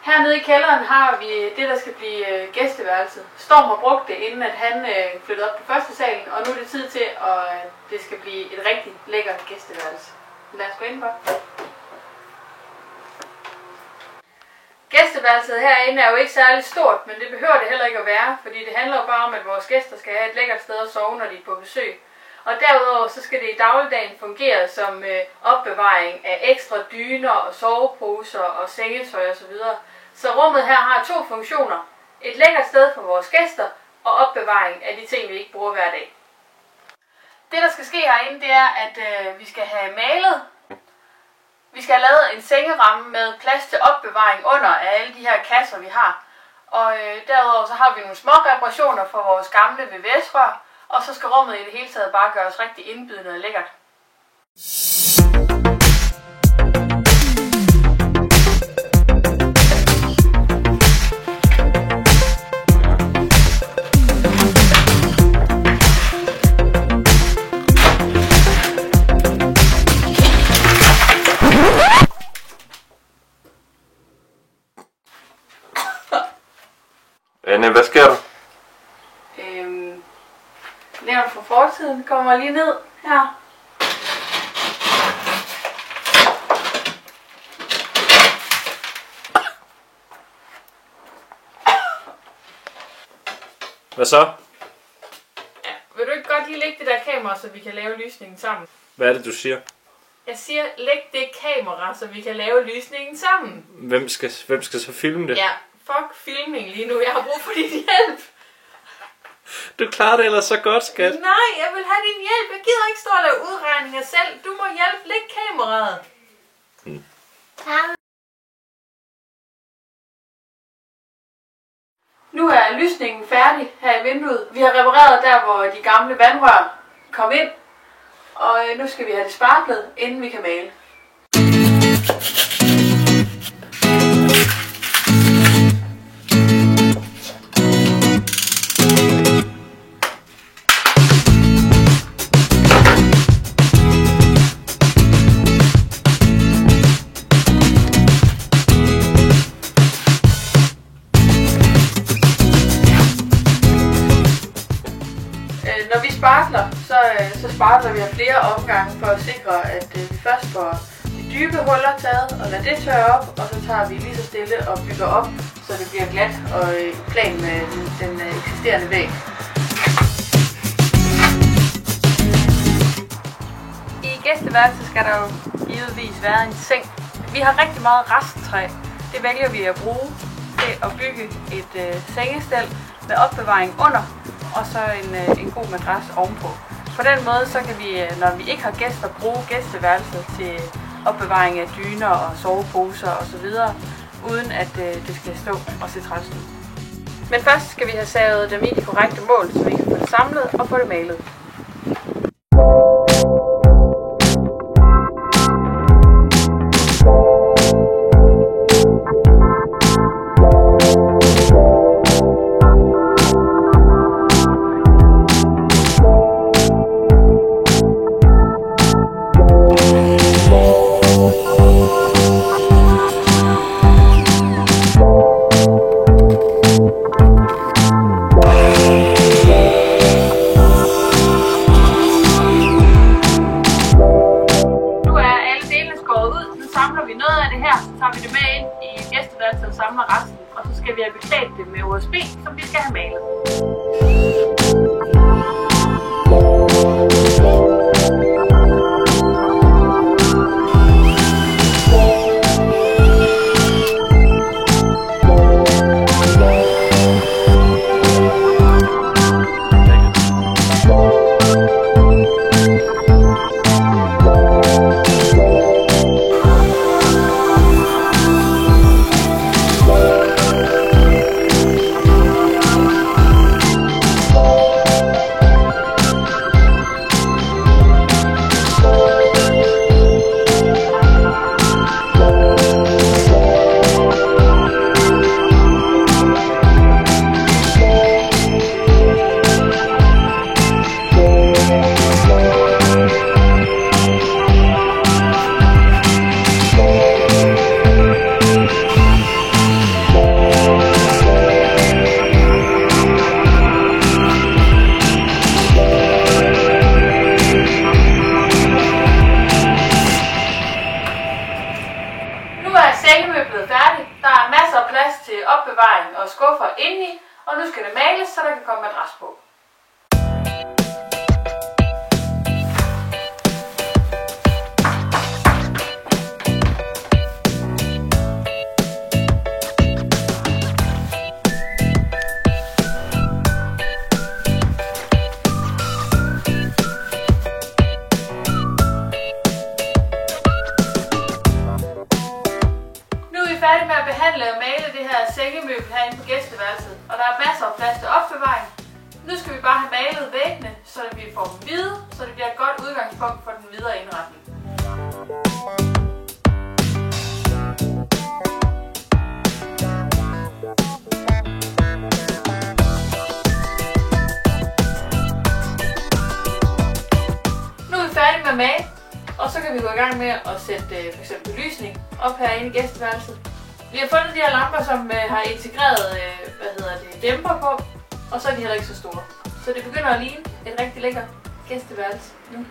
Hernede i kælderen har vi det, der skal blive gæsteværelset. Storm har brugt det, inden at han flyttede op på første salen, og nu er det tid til, at det skal blive et rigtig lækkert gæsteværelse. Lad os gå ind på. Gæsteværelset herinde er jo ikke særlig stort, men det behøver det heller ikke at være, fordi det handler jo bare om, at vores gæster skal have et lækkert sted at sove, når de er på besøg. Og derudover så skal det i dagligdagen fungere som opbevaring af ekstra dyner og soveposer og sengetøj osv. Så rummet her har 2 funktioner. Et lækkert sted for vores gæster og opbevaring af de ting, vi ikke bruger hver dag. Det, der skal ske herinde, det er, at vi skal have malet. Vi skal have lavet en sengeramme med plads til opbevaring under af alle de her kasser, vi har. Og derudover så har vi nogle små reparationer for vores gamle VVS-rør. Og så skal rummet i det hele taget bare gøres rigtig indbydende og lækkert. Anne, hvad sker der? Levn fra fortiden kommer lige ned her. Hvad så? Ja, vil du ikke godt lige lægge det der kamera, så vi kan lave lysningen sammen? Hvad er det, du siger? Jeg siger, læg det kamera, så vi kan lave lysningen sammen. Hvem skal så filme det? Ja, fuck filming lige nu. Jeg har brug for din hjælp. Du klarer det ellers så godt, skat. Nej, jeg vil have din hjælp. Jeg gider ikke stå og lave udregninger selv. Du må hjælpe. Læg kameraet. Nu er lysningen færdig her i vinduet. Vi har repareret der, hvor de gamle vandrør kom ind. Og nu skal vi have det sparklet, inden vi kan male. Når vi sparkler, så sparkler vi af flere omgange for at sikre, at vi først får de dybe huller taget og lader det tørre op, og så tager vi lige så stille og bygger op, så det bliver glat og i plan med den eksisterende væg. I gæsteværelset skal der jo givetvis være en seng. Vi har rigtig meget resttræ. Det vælger vi at bruge til at bygge et sengestel med opbevaring under, og så en god madras ovenpå. På den måde så kan vi, når vi ikke har gæster, bruge gæsteværelset til opbevaring af dyner og soveposer osv., uden at det skal stå og se træls ud. Men først skal vi have savet dem i de korrekte mål, så vi kan få det samlet og få det malet. Samler vi noget af det her, så tager vi det med ind i gæsteværelset og samler resten, og så skal vi have beklædt det med USB, som vi skal have malet. Sengemøblet er færdigt. Der er masser af plads til opbevaring og skuffer indeni, og nu skal det males, så der kan komme madras på. Færdig med at behandle og male det her sengemøbel herinde på gæsteværelset, og der er masser af plads til opbevaring. Nu skal vi bare have malet væggene, så vi får dem hvide, så det bliver et godt udgangspunkt for den videre indretning. Nu er vi færdige med at male, og så kan vi gå i gang med at sætte f.eks. belysning op herinde i gæsteværelset. Vi har fundet de her lamper, som har integreret dæmper på, og så er de heller ikke så store. Så det begynder at ligne et rigtig lækkert gæsteværelse nu.